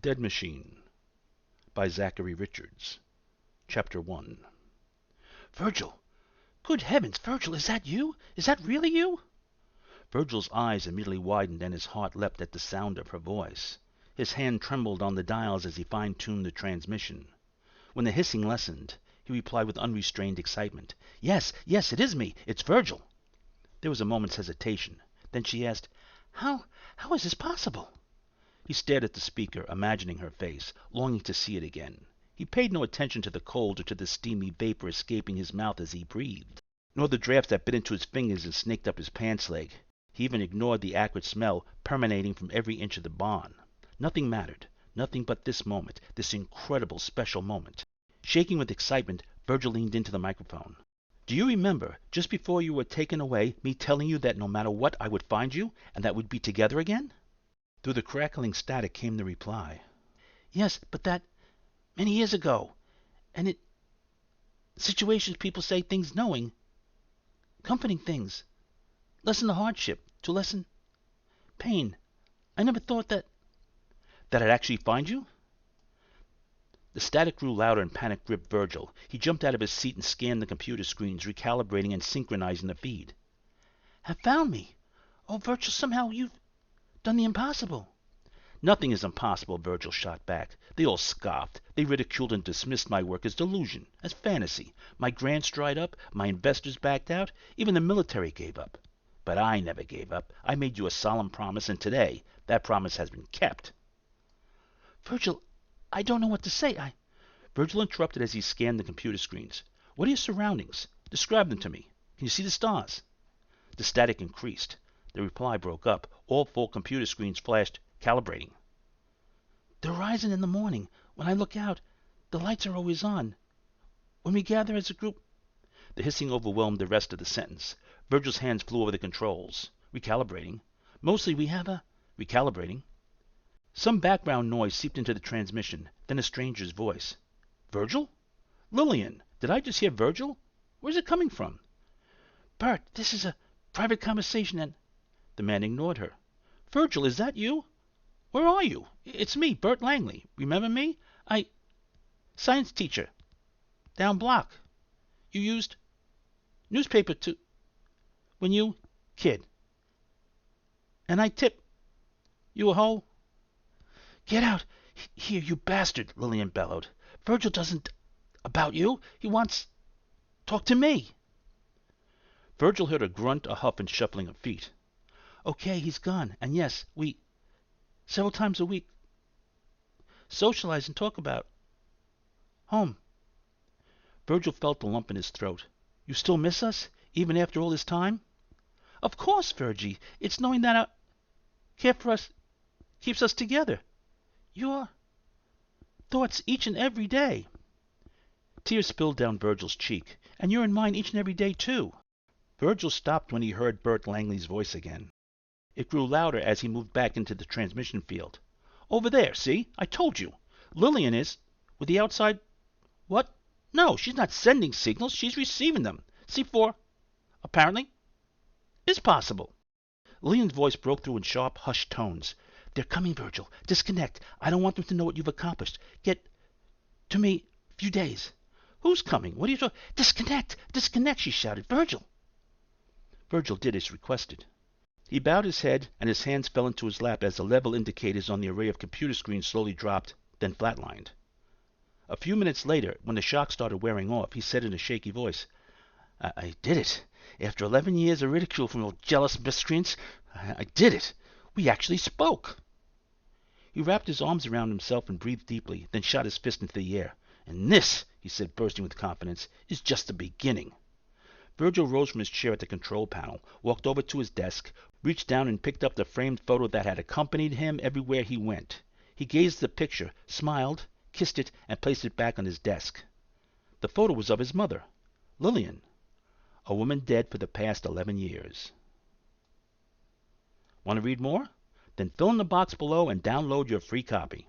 Dead Machine by Zachary Richards. Chapter 1. Virgil! Good heavens, Virgil, is that you? Is that really you? Virgil's eyes immediately widened and his heart leapt at the sound of her voice. His hand trembled on the dials as he fine-tuned the transmission. When the hissing lessened, he replied with unrestrained excitement, Yes, it is me. It's Virgil. There was a moment's hesitation. Then she asked, How is this possible? He stared at the speaker, imagining her face, longing to see it again. He paid no attention to the cold or to the steamy vapor escaping his mouth as he breathed, nor the draughts that bit into his fingers and snaked up his pants leg. He even ignored the acrid smell permeating from every inch of the barn. Nothing mattered, nothing but this moment, this incredible special moment. Shaking with excitement, Virgil leaned into the microphone. Do you remember, just before you were taken away, me telling you that no matter what I would find you, and that we'd be together again? Through the crackling static came the reply. Yes, but that many years ago. And it situations people say things knowing. Comforting things. Lessen the hardship. To lessen pain. I never thought that I'd actually find you? The static grew louder and panic gripped Virgil. He jumped out of his seat and scanned the computer screens, recalibrating and synchronizing the feed. Have found me. Oh, Virgil, somehow you've done the impossible. Nothing is impossible, Virgil shot back. They all scoffed. They ridiculed and dismissed my work as delusion, as fantasy. My grants dried up, my investors backed out, even the military gave up. But I never gave up. I made you a solemn promise, and today that promise has been kept. Virgil, I don't know what to say. Virgil interrupted as he scanned the computer screens. What are your surroundings? Describe them to me. Can you see the stars? The static increased. The reply broke up. All four computer screens flashed, calibrating. The horizon in the morning. When I look out, the lights are always on. When we gather as a group. The hissing overwhelmed the rest of the sentence. Virgil's hands flew over the controls. Recalibrating. Mostly we have a... Recalibrating. Some background noise seeped into the transmission, then a stranger's voice. Virgil? Lillian, did I just hear Virgil? Where's it coming from? Bert, this is a private conversation and... The man ignored her. Virgil, is that you? Where are you? It's me, Bert Langley. Remember me? Science teacher. Down block. You used newspaper to... When you... Kid. And I tip... You a hoe? Get out! Here, you bastard, Lillian bellowed. Virgil doesn't... About you. He wants... Talk to me. Virgil heard a grunt, a huff, and shuffling of feet. Okay, he's gone. And yes, we... Several times a week... Socialize and talk about... Home. Virgil felt a lump in his throat. You still miss us? Even after all this time? Of course, Virgie. It's knowing that our care for us keeps us together. Your thoughts each and every day. Tears spilled down Virgil's cheek. And you're in mine each and every day, too. Virgil stopped when he heard Bert Langley's voice again. It grew louder as he moved back into the transmission field. Over there, see? I told you. Lillian is... with the outside... What? No, she's not sending signals. She's receiving them. C4... apparently... is possible. Lillian's voice broke through in sharp, hushed tones. They're coming, Virgil. Disconnect. I don't want them to know what you've accomplished. Get to me few days. Who's coming? What are you talking... Disconnect! Disconnect, she shouted. Virgil! Virgil did as requested. He bowed his head, and his hands fell into his lap as the level indicators on the array of computer screens slowly dropped, then flatlined. A few minutes later, when the shock started wearing off, he said in a shaky voice, I did it. After 11 years of ridicule from those jealous miscreants, I did it. We actually spoke. He wrapped his arms around himself and breathed deeply, then shot his fist into the air. And this, he said, bursting with confidence, is just the beginning. Virgil rose from his chair at the control panel, walked over to his desk, reached down and picked up the framed photo that had accompanied him everywhere he went. He gazed at the picture, smiled, kissed it, and placed it back on his desk. The photo was of his mother, Lillian, a woman dead for the past 11 years. Want to read more? Then fill in the box below and download your free copy.